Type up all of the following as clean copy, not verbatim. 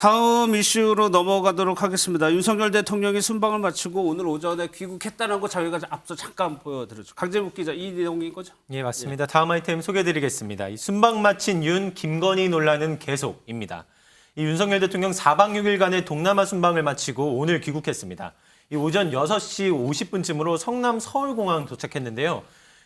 다음 이슈로 넘어가도록 하겠습니다. 윤석열 대통령이 순방을 마치고 오늘 오전에 귀국했다는 거 저희가 앞서 잠깐 보여드렸죠. 강재묵 기자, 이 내용인 거죠? 예, 맞습니다. 다음 아이템 소개해드리겠습니다. 이 순방 마친 윤, 김건희 논란은 계속입니다. 이 윤석열 대통령 4박 6일간의 동남아 순방을 마치고 오늘 귀국했습니다. 이 오전 6시 50분쯤으로 성남 서울공항 도착했는데요.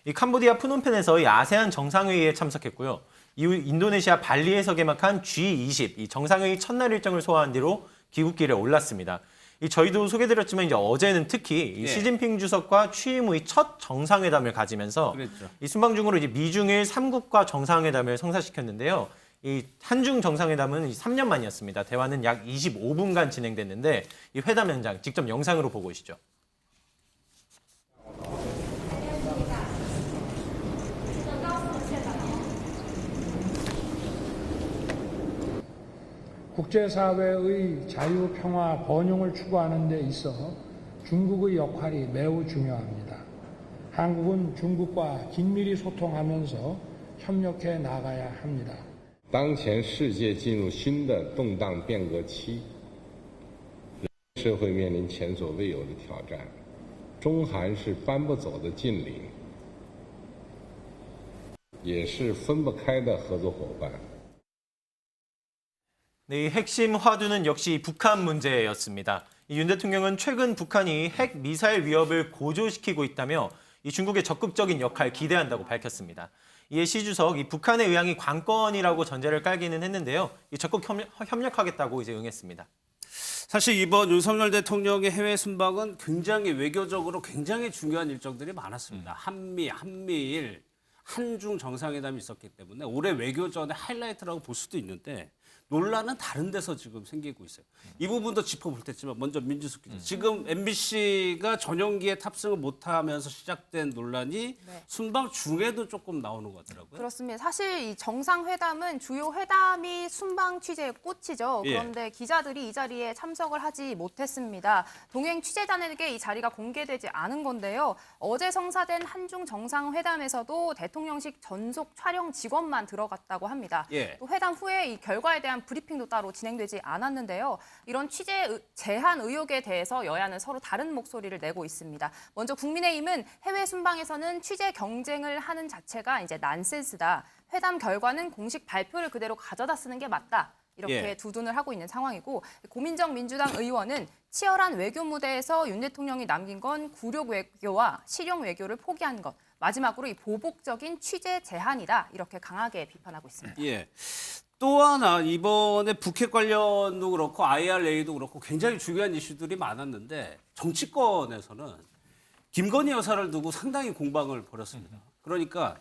이 캄보디아 프놈펜에서 이 아세안 정상회의에 참석했고요. 이후 인도네시아 발리에서 개막한 G20 이 정상회의 첫날 일정을 소화한 뒤로 귀국길에 올랐습니다. 저희도 소개드렸지만 이제 어제는 특히 이 시진핑 주석과 취임 후의 첫 정상회담을 가지면서 그랬죠. 이 순방 중으로 이제 미중일 3국과 정상회담을 성사시켰는데요. 이 한중 정상회담은 3년 만이었습니다. 대화는 약 25분간 진행됐는데 이 회담 현장 직접 영상으로 보고 오시죠. 국제사회의 자유, 평화, 번영을 추구하는 데 있어 중국의 역할이 매우 중요합니다. 한국은 중국과 긴밀히 소통하면서 협력해 나가야 합니다. 当前世界进入新的动荡变革期，社会面临前所未有的挑战，中韩是搬不走的近邻，也是分不开的合作伙伴。 네, 이 핵심 화두는 역시 북한 문제였습니다. 윤 대통령은 최근 북한이 핵 미사일 위협을 고조시키고 있다며 이 중국의 적극적인 역할 기대한다고 밝혔습니다. 이에 시 주석 이 북한의 의향이 관건이라고 전제를 깔기는 했는데요. 적극 협력하겠다고 이제 응했습니다. 사실 이번 윤석열 대통령의 해외 순방은 굉장히 외교적으로 굉장히 중요한 일정들이 많았습니다. 한미일, 한중 정상회담이 있었기 때문에 올해 외교전의 하이라이트라고 볼 수도 있는데 논란은 다른 데서 지금 생기고 있어요. 이 부분도 짚어볼 테지만 먼저 민주숙 기자. 지금 MBC가 전용기에 탑승을 못하면서 시작된 논란이 순방 중에도 조금 나오는 것 같더라고요. 그렇습니다. 사실 이 정상회담은 주요 회담이 순방 취재의 꽃이죠. 그런데 기자들이 이 자리에 참석을 하지 못했습니다. 동행 취재단에게 이 자리가 공개되지 않은 건데요. 어제 성사된 한중 정상회담에서도 대통령실 전속 촬영 직원만 들어갔다고 합니다. 또 회담 후에 이 결과에 대한 브리핑도 따로 진행되지 않았는데요. 이런 취재 제한 의혹에 대해서 여야는 서로 다른 목소리를 내고 있습니다. 먼저 국민의힘은 해외 순방에서는 취재 경쟁을 하는 자체가 이제 난센스다. 회담 결과는 공식 발표를 그대로 가져다 쓰는 게 맞다. 이렇게 두둔을 하고 있는 상황이고 고민정 민주당 의원은 치열한 외교 무대에서 윤 대통령이 남긴 건 굴욕 외교와 실용 외교를 포기한 것. 마지막으로 이 보복적인 취재 제한이다. 이렇게 강하게 비판하고 있습니다. 또 하나 이번에 북핵 관련도 그렇고 IRA도 그렇고 굉장히 중요한 이슈들이 많았는데 정치권에서는 김건희 여사를 두고 상당히 공방을 벌였습니다. 그러니까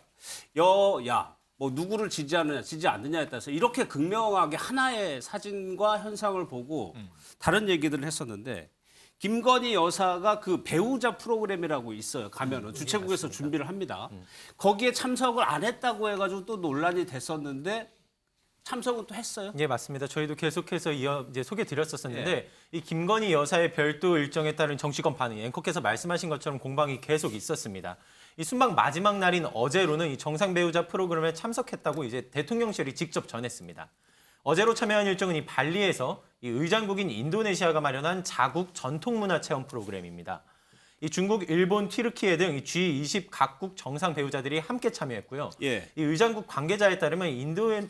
여야 뭐 누구를 지지하느냐 지지 않느냐에 따라서 이렇게 극명하게 하나의 사진과 현상을 보고 다른 얘기들을 했었는데 김건희 여사가 그 배우자 프로그램이라고 있어요. 가면은 주최국에서 준비를 합니다. 거기에 참석을 안 했다고 해가지고 또 논란이 됐었는데 참석은 또 했어요? 예, 맞습니다. 저희도 계속해서 이제 소개드렸었는데 이 김건희 여사의 별도 일정에 따른 정치권 반응, 앵커께서 말씀하신 것처럼 공방이 계속 있었습니다. 이 순방 마지막 날인 어제로는 이 정상 배우자 프로그램에 참석했다고 이제 대통령실이 직접 전했습니다. 어제로 참여한 일정은 이 발리에서 이 의장국인 인도네시아가 마련한 자국 전통문화 체험 프로그램입니다. 이 중국, 일본, 튀르키예 등 G20 각국 정상 배우자들이 함께 참여했고요. 이 의장국 관계자에 따르면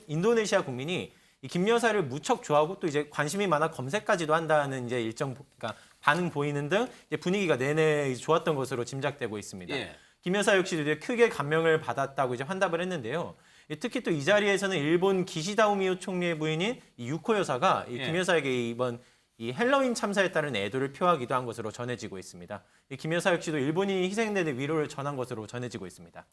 인도네시아 국민이 이 김 여사를 무척 좋아하고 또 이제 관심이 많아 검색까지도 한다는 이제 그러니까 반응 보이는 등 이제 분위기가 내내 좋았던 것으로 짐작되고 있습니다. 김 여사 역시도 이제 크게 감명을 받았다고 이제 환답을 했는데요. 특히 또 이 자리에서는 일본 기시다 우미오 총리의 부인인 이 유코 여사가 이 김 여사에게 이번 이 헬로윈 참사에 따른 애도를 표하기도 한 것으로 전해지고 있습니다. 김 여사 역시도 일본인이 희생된 위로를 전한 것으로 전해지고 있습니다.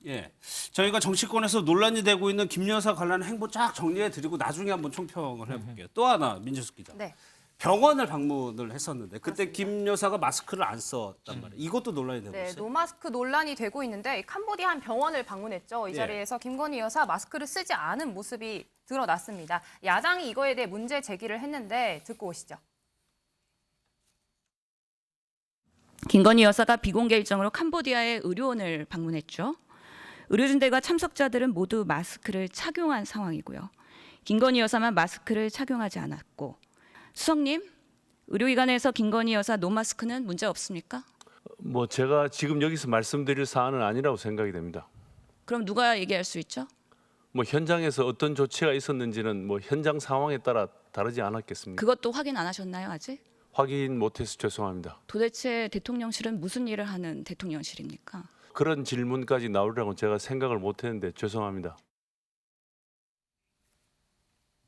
저희가 정치권에서 논란이 되고 있는 김 여사 관련 행보 쫙 정리해드리고 나중에 한번 총평을 해볼게요. 또 하나 민주숙 기자. 병원을 방문을 했었는데 그때 맞습니다. 김 여사가 마스크를 안 썼단 말이에요. 이것도 논란이 되고 있어요. 노마스크 논란이 되고 있는데 캄보디아 한 병원을 방문했죠. 이 자리에서 김건희 여사 마스크를 쓰지 않은 모습이 드러났습니다. 야당이 이거에 대해 문제 제기를 했는데 듣고 오시죠. 김건희 여사가 비공개 일정으로 캄보디아의 의료원을 방문했죠. 의료진들과 참석자들은 모두 마스크를 착용한 상황이고요. 김건희 여사만 마스크를 착용하지 않았고 수석님, 의료기관에서 김건희 여사 노마스크는 문제 없습니까? 뭐 제가 지금 여기서 말씀드릴 사안은 아니라고 생각이 됩니다. 그럼 누가 얘기할 수 있죠? 뭐 현장에서 어떤 조치가 있었는지는 뭐 현장 상황에 따라 다르지 않았겠습니까? 그것도 확인 안 하셨나요, 아직? 확인 못해서 죄송합니다. 도대체 대통령실은 무슨 일을 하는 대통령실입니까? 그런 질문까지 나오리라고 제가 생각을 못했는데 죄송합니다.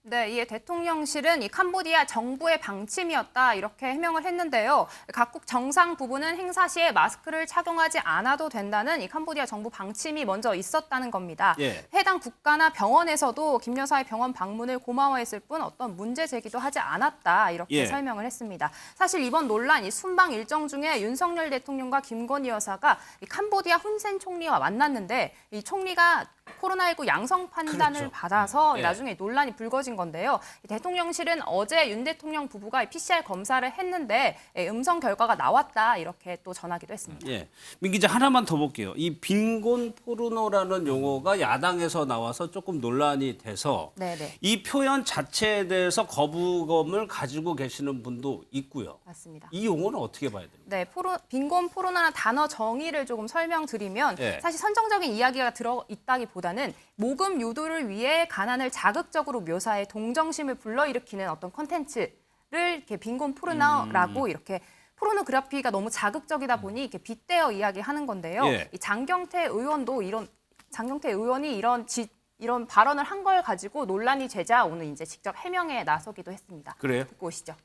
네, 이에 대통령실은 이 캄보디아 정부의 방침이었다 이렇게 해명을 했는데요. 각국 정상 부부는 행사 시에 마스크를 착용하지 않아도 된다는 이 캄보디아 정부 방침이 먼저 있었다는 겁니다. 예. 해당 국가나 병원에서도 김 여사의 병원 방문을 고마워했을 뿐 어떤 문제 제기도 하지 않았다 이렇게 예. 설명을 했습니다. 사실 이번 논란, 이 순방 일정 중에 윤석열 대통령과 김건희 여사가 이 캄보디아 훈센 총리와 만났는데 이 총리가 코로나19 양성 판단을 그렇죠. 받아서 예. 나중에 논란이 불거진 건데요. 대통령실은 어제 윤 대통령 부부가 PCR 검사를 했는데 음성 결과가 나왔다 이렇게 또 전하기도 했습니다. 예, 민 기자 하나만 더 볼게요. 이 빈곤 포르노라는 용어가 야당에서 나와서 조금 논란이 돼서 네네. 이 표현 자체에 대해서 거부감을 가지고 계시는 분도 있고요. 맞습니다. 이 용어는 어떻게 봐야 됩니까? 네, 빈곤 포르노라는 단어 정의를 조금 설명드리면 예. 사실 선정적인 이야기가 들어있다기보다는 모금 유도를 위해 가난을 자극적으로 묘사해 동정심을 불러일으키는 어떤 콘텐츠를 이렇게 빈곤 포르노라고 이렇게 포르노그래피가 너무 자극적이다 보니 이렇게 빗대어 이야기하는 건데요. 예. 이 장경태 의원이 이런 발언을 한 걸 가지고 논란이 되자 오늘 이제 직접 해명에 나서기도 했습니다. 그래요? 듣고 오시죠.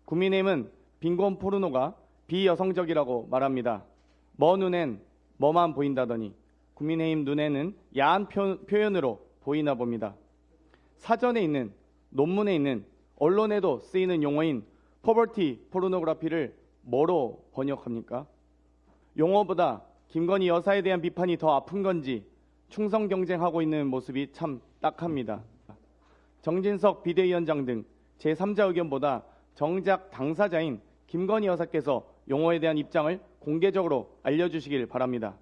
국민의힘은 빈곤 포르노가 비여성적이라고 말합니다. 뭐 눈엔 뭐만 보인다더니 국민의힘 눈에는 야한 표현으로 보이나 봅니다. 사전에 있는, 논문에 있는, 언론에도 쓰이는 용어인 포버티 포르노그래피를 뭐로 번역합니까? 용어보다 김건희 여사에 대한 비판이 더 아픈 건지 충성 경쟁하고 있는 모습이 참 딱합니다. 정진석 비대위원장 등 제3자 의견보다 정작 당사자인 김건희 여사께서 용어에 대한 입장을 공개적으로 알려주시길 바랍니다.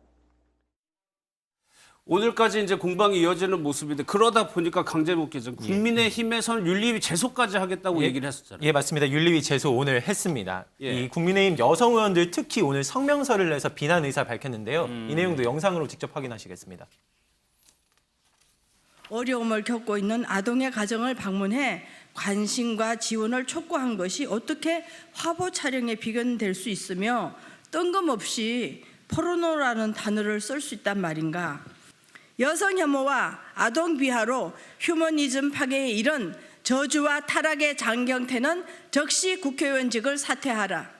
오늘까지 이제 공방이 이어지는 모습인데 그러다 보니까 강재국 기자 국민의힘에서는 윤리위 제소까지 하겠다고 얘기를 했었잖아요. 예, 맞습니다. 윤리위 제소 오늘 했습니다. 예. 이 국민의힘 여성 의원들 특히 오늘 성명서를 내서 비난 의사 밝혔는데요. 이 내용도 영상으로 직접 확인하시겠습니다. 어려움을 겪고 있는 아동의 가정을 방문해 관심과 지원을 촉구한 것이 어떻게 화보 촬영에 비견될 수 있으며 뜬금없이 포르노라는 단어를 쓸 수 있단 말인가. 여성 혐오와 아동 비하로 휴머니즘 파괴에 이른 저주와 타락의 장경태는 즉시 국회의원직을 사퇴하라.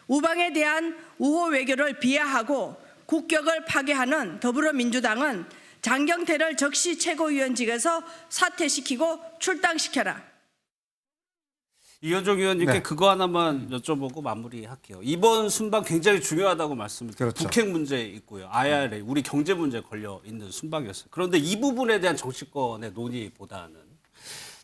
우방에 대한 우호 외교를 비하하고 국격을 파괴하는 더불어민주당은 장경태를 즉시 최고위원직에서 사퇴시키고 출당시켜라. 이현종 의원님께 네. 그거 하나만 여쭤보고 마무리할게요. 이번 순방 굉장히 중요하다고 말씀드렸죠. 그렇죠. 북핵 문제 있고요. IRA, 우리 경제 문제 걸려 있는 순방이었어요. 그런데 이 부분에 대한 정치권의 논의보다는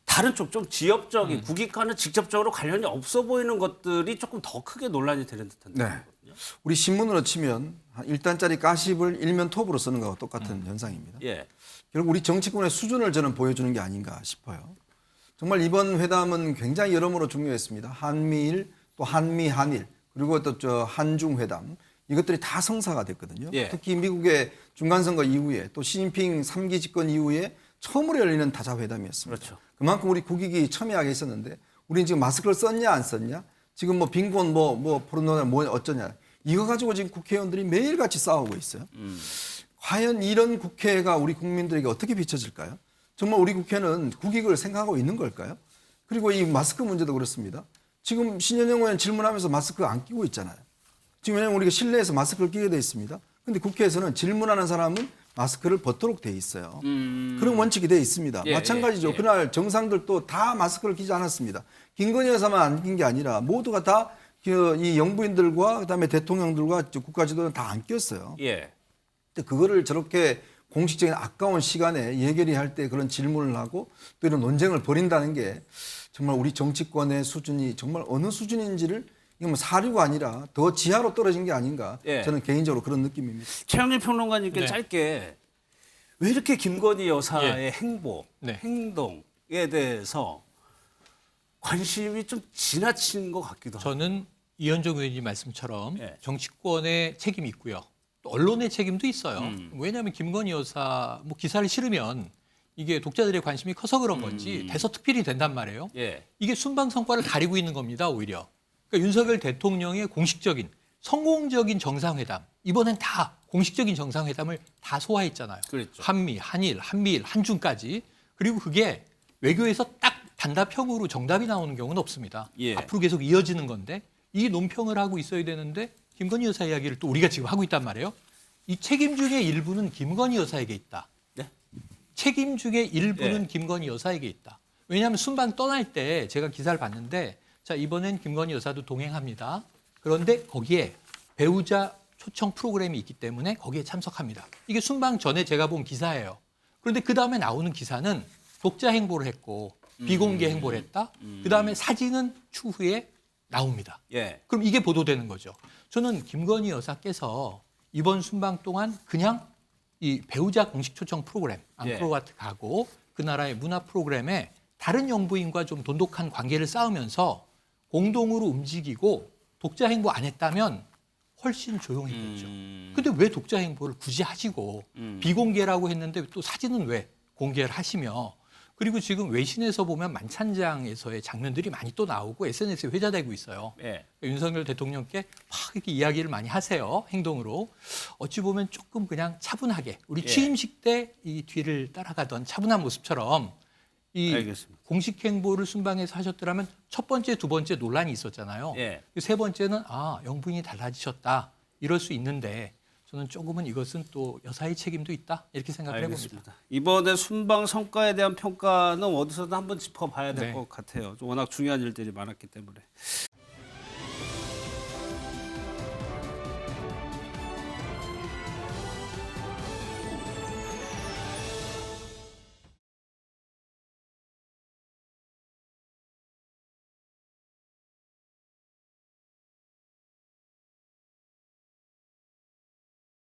다른 쪽 좀 지역적인 국익과는 직접적으로 관련이 없어 보이는 것들이 조금 더 크게 논란이 되는 듯한 네. 느낌이거든요. 우리 신문으로 치면 한 1단짜리 가십을 일면 톱으로 쓰는 거와 똑같은 현상입니다. 예. 결국 우리 정치권의 수준을 저는 보여주는 게 아닌가 싶어요. 정말 이번 회담은 굉장히 여러모로 중요했습니다. 한미일, 또 한미, 한일, 그리고 또 저 한중 회담 이것들이 다 성사가 됐거든요. 예. 특히 미국의 중간선거 이후에 또 시진핑 3기 집권 이후에 처음으로 열리는 다자회담이었습니다. 그렇죠. 그만큼 우리 국익이 첨예하게 있었는데 우리는 지금 마스크를 썼냐 안 썼냐 지금 뭐 빈곤 뭐 포르노나 뭐 어쩌냐 이거 가지고 지금 국회의원들이 매일같이 싸우고 있어요. 과연 이런 국회가 우리 국민들에게 어떻게 비춰질까요? 정말 우리 국회는 국익을 생각하고 있는 걸까요? 그리고 이 마스크 문제도 그렇습니다. 지금 신현영 의원 질문하면서 마스크 안 끼고 있잖아요. 지금 왜냐하면 우리가 실내에서 마스크를 끼게 돼 있습니다. 근데 국회에서는 질문하는 사람은 마스크를 벗도록 돼 있어요. 그런 원칙이 돼 있습니다. 예, 마찬가지죠. 예. 그날 정상들도 다 마스크를 끼지 않았습니다. 김건희 여사만 안 낀 게 아니라 모두가 다 이 영부인들과 그다음에 대통령들과 국가 지도는 다 안 꼈어요. 예. 근데 그거를 저렇게 공식적인 아까운 시간에 예결위 할 때 그런 질문을 하고 또 이런 논쟁을 벌인다는 게 정말 우리 정치권의 수준이 정말 어느 수준인지를 이건 뭐 사류가 아니라 더 지하로 떨어진 게 아닌가 예. 저는 개인적으로 그런 느낌입니다. 최영일 평론가님께 네. 짧게 왜 이렇게 김건희 여사의 예. 행보, 네. 행동 대해서 관심이 좀 지나친 것 같기도 하고. 저는 이현정 의원님 말씀처럼 예. 정치권의 책임이 있고요. 또 언론의 책임도 있어요. 왜냐하면 김건희 여사 뭐 기사를 실으면 이게 독자들의 관심이 커서 그런 건지 대서특필이 된단 말이에요. 예. 이게 순방 성과를 가리고 있는 겁니다, 오히려. 그러니까 윤석열 대통령의 공식적인 성공적인 정상회담, 이번엔 다 공식적인 정상회담을 다 소화했잖아요. 그랬죠. 한미, 한일, 한미일, 한중까지. 그리고 그게 외교에서 딱 단답형으로 정답이 나오는 경우는 없습니다. 예. 앞으로 계속 이어지는 건데 이 논평을 하고 있어야 되는데 김건희 여사 이야기를 또 우리가 지금 하고 있단 말이에요. 이 책임 중에 일부는 김건희 여사에게 있다. 네? 책임 중에 일부는 예. 김건희 여사에게 있다. 왜냐하면 순방 떠날 때 제가 기사를 봤는데 자 이번엔 김건희 여사도 동행합니다. 그런데 거기에 배우자 초청 프로그램이 있기 때문에 거기에 참석합니다. 이게 순방 전에 제가 본 기사예요. 그런데 그 다음에 나오는 기사는 독자 행보를 했고 비공개 행보를 했다. 그 다음에 사진은 추후에 나옵니다. 예. 그럼 이게 보도되는 거죠. 저는 김건희 여사께서 이번 순방 동안 그냥 이 배우자 공식 초청 프로그램 앙코르와트 가고 그 나라의 문화 프로그램에 다른 영부인과 좀 돈독한 관계를 쌓으면서 공동으로 움직이고 독자 행보 안 했다면 훨씬 조용했겠죠. 근데 왜 독자 행보를 굳이 하시고 비공개라고 했는데 또 사진은 왜 공개를 하시며 그리고 지금 외신에서 보면 만찬장에서의 장면들이 많이 또 나오고 SNS에 회자되고 있어요. 예. 윤석열 대통령께 막 이렇게 이야기를 많이 하세요. 행동으로. 어찌 보면 조금 그냥 차분하게 우리 예. 취임식 때 이 뒤를 따라가던 차분한 모습처럼 이 알겠습니다. 공식 행보를 순방에서 하셨더라면 첫 번째, 두 번째 논란이 있었잖아요. 예. 세 번째는 영부인이 달라지셨다. 이럴 수 있는데 저는 조금은 이것은 또 여사의 책임도 있다. 이렇게 생각을 해봅니다. 알겠습니다. 이번에 순방 성과에 대한 평가는 어디서든 한번 짚어봐야 될 네. 것 같아요. 워낙 중요한 일들이 많았기 때문에.